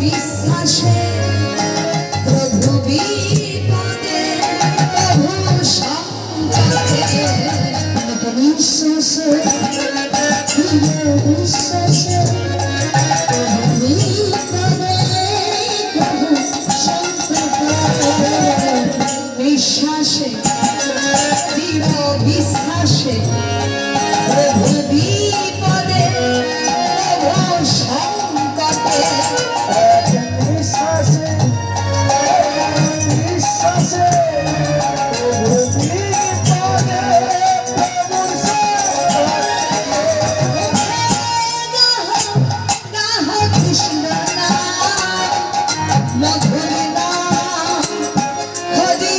বিশ্বাসে প্রভু বিপদে প্রভু সংকটে বিশ্বাসে বিশ্বাসে প্রভু বিপদে প্রভু সংকটে বিশ্বাসে বিশ্বাসে প্রভু বিপদে প্রভু সংকটে বিশ্বাসে বিশ্বাসে প্রভু বিপদে প্রভু সংকটে কৃষ্ণ নাম মধুর নাম হরি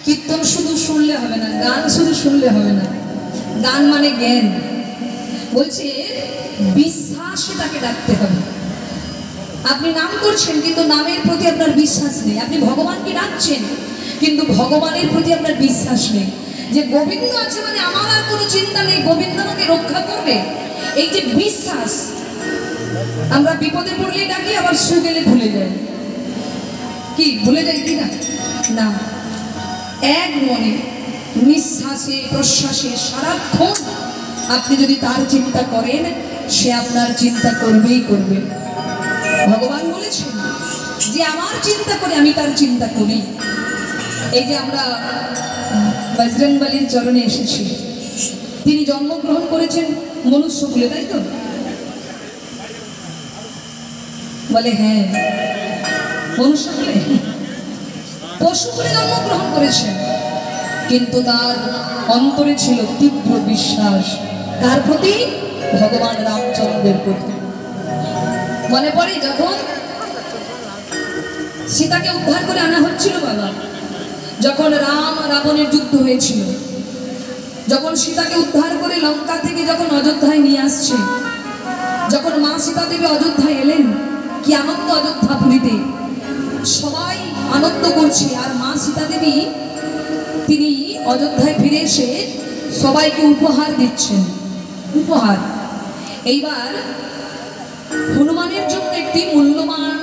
কীর্তন শুধু শুনলে হবে না, গান শুধু শুনলে হবে না। গান মানে জ্ঞান। বলছে বিশ্বাসে তাকে ডাকতে হবে। আপনি নাম করছেন কিন্তু নামের প্রতি আপনার বিশ্বাস নেই। আপনি ভগবানকে ডাকছেন কিন্তু ভগবানের প্রতি আপনার বিশ্বাস নেই। যে গোবিন্দ আছে মানে আমার আর কোনো চিন্তা নেই, গোবিন্দ আমাকে রক্ষা করবে, এই যে বিশ্বাস। আমরা বিপদে পড়লেই ডাকি, আবার সু গেলে ভুলে যাই। কি ভুলে যাই কি না? না, এক মনে নিঃশ্বাসে প্রশ্বাসে সারাক্ষণ আপনি যদি তার চিন্তা করেন, সে আপনার চিন্তা করবেই করবে। ভগবান বলেছেন যে আমার চিন্তা করে আমি তার চিন্তা করি। এই যে আমরা বজরংবলীর চরণে এসেছি, তিনি জন্মগ্রহণ করেছেন মনুষ্যকুলে, তাই তো? বলে হ্যাঁ, মনুষ্যকুলে, পশুকুলে জন্মগ্রহণ করেছেন, কিন্তু তার অন্তরে ছিল তীব্র বিশ্বাস। কার প্রতি? ভগবান রামচন্দ্রের প্রতি। মনে পড়ে যখন সীতাকে উদ্ধার করে আনা হচ্ছিল বাবা, যখন রাম রাবণের যুদ্ধ হয়েছিল, যখন সীতাকে উদ্ধার করে লঙ্কা থেকে যখন অযোধ্যায় নিয়ে আসছে, যখন মা সীতা দেবী অযোধ্যায় এলেন, কি আনন্দ অযোধ্যাপুরীতে, সবাই আনন্দ করছে। আর মা সীতা দেবী তিনি অযোধ্যায় ফিরে এসে সবাইকে উপহার দিচ্ছেন, উপহার। এইবার হনুমানের জন্য একটি মূল্যবান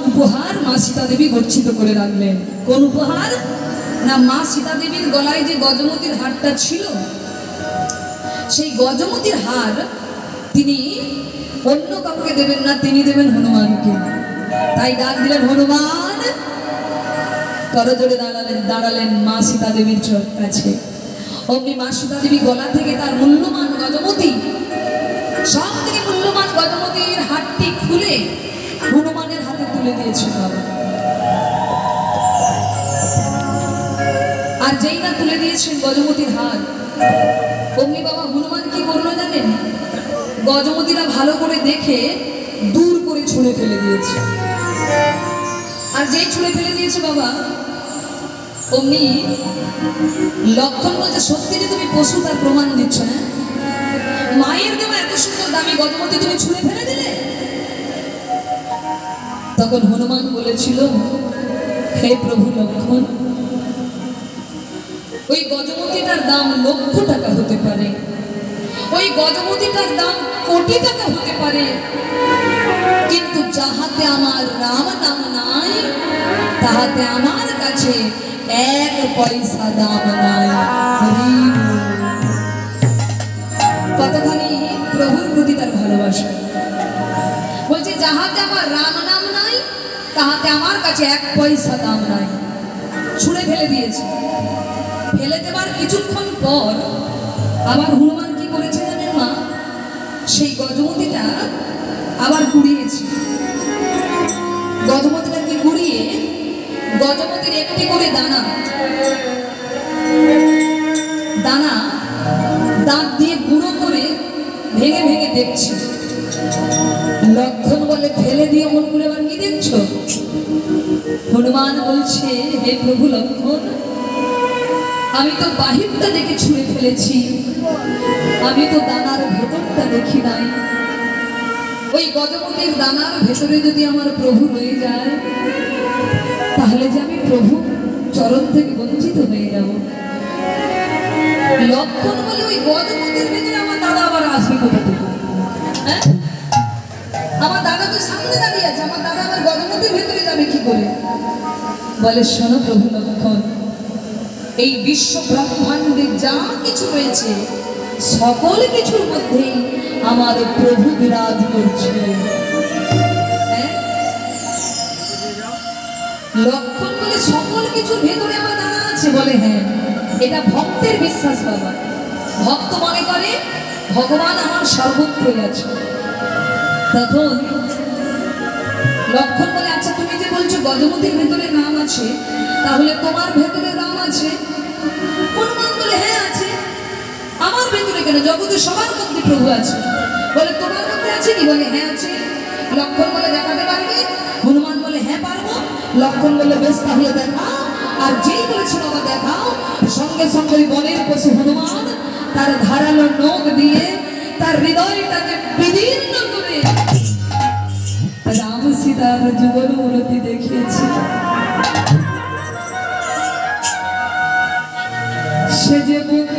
উপহার মা সীতা দেবী গচ্ছিত করে রাখলেন। কোন উপহার? না, মা সীতা দেবীর গলায় যে গজমতির হারটা ছিল, সেই গজমতির হার তিনি অন্য কাউকে দেবেন না, তিনি দেবেন হনুমানকে। তাই ডাক দিলেন হনুমান, করজোড়ে দাঁড়ালেন মা সীতা দেবীর কাছে। অমনি মা সীতা দেবী গলা থেকে তার মূল্যবান গজমতি, সব থেকে মূল্যবান গজমতির হারটি খুলে হনুমানের হাতে তুলে দিয়েছে বাবা। আর যেই না তুলে দিয়েছেন গজমতির হার, অমনি বাবা হনুমান কি করলো জানেন? গজমতিরা ভালো করে দেখে দূর করে ছুঁড়ে ফেলে দিয়েছে। আর যেই ছুঁড়ে ফেলে দিয়েছে বাবা, অমনি লক্ষণ বলছে সত্যি যে তুমি পশু, তার প্রমাণ দিচ্ছ। হ্যাঁ, মায়ের দেওয়া এত সুন্দর দামি গজমতি তুমি ছুঁড়ে ফেলে দিলে। তখন হনুমান বলেছিল, হে প্রভু লক্ষণ, ওই গজমতিটার দাম লক্ষ টাকা হতে পারে, ওই গজমতিটার দাম কোটি টাকা হতে পারে, কিন্তু যাহাতে আমার রাম নাম নাই, তাহাতে আমার কাছে এক পয়সা দাম নাই। কতখানি প্রভুর প্রতি তার ভালোবাসা। বলছে যাহাতে আমার রাম নাম নাই, তাহাতে আমার কাছে এক পয়সা দাম নাই। ছুঁড়ে ফেলে দিয়েছে। ফেলে দেবার কিছুক্ষণ পর আবার হনুমান কি করেছে জানেন মা? সেই গজমতিটা আবার কুড়িয়েছে। গজমতিটাকে কুড়িয়ে গজমতির একটি করে দানা দানা দাঁত দিয়ে গুঁড়ো করে ভেঙে ভেঙে দেখছে। লক্ষণ বলে ফেলে দিয়ে মন করে আবার কি দেখছো? হনুমান বলছে, হে প্রভু লক্ষণ, আমি তো বাহিরটা দেখে ছুঁড়ে ফেলেছি, আমি তো দানার ভেতরটা দেখি নাই। ওই গজমতির দানার ভেতরে যদি আমার প্রভু রয়ে যায় কি করে? বলে শোনো প্রভু লক্ষণ, এই বিশ্ব ব্রহ্মাণ্ডে যা কিছু রয়েছে সকল কিছুর মধ্যেই আমার প্রভু বিরাজ করছে। লক্ষণ বলে সকল কিছুর ভেতরে আমার দাঁড়া আছে? বলে হ্যাঁ। এটা ভক্তের বিশ্বাস বাবা। ভক্ত মনে করে ভগবান আমার সর্বত্রই আছে। তখন লক্ষণ বলে আচ্ছা তুমি যে বলছো গজমতির ভেতরে রাম আছে, তাহলে তোমার ভেতরে রাম আছে? হনুমান বলে হ্যাঁ আছে। আমার ভেতরে কেন? জগতে সবার মধ্যে প্রভু আছে। বলে তোমার মধ্যে আছে কি? বলে হ্যাঁ আছে। লক্ষণ বলে দেখাতে পারবে? হনুমান বলে হ্যাঁ পারবো। লক্ষণ বলে বেশ তাহলে দেখাও। আর যেই বলেছিল বাবা দেখাও, সঙ্গে সঙ্গে ওই বনের পশু হনুমান তার ধারালো নখ দিয়ে তার হৃদয়টাকে বিদীর্ণ করে রাম সীতার যুগল মূর্তি দেখিয়েছিল। সে যে মুখ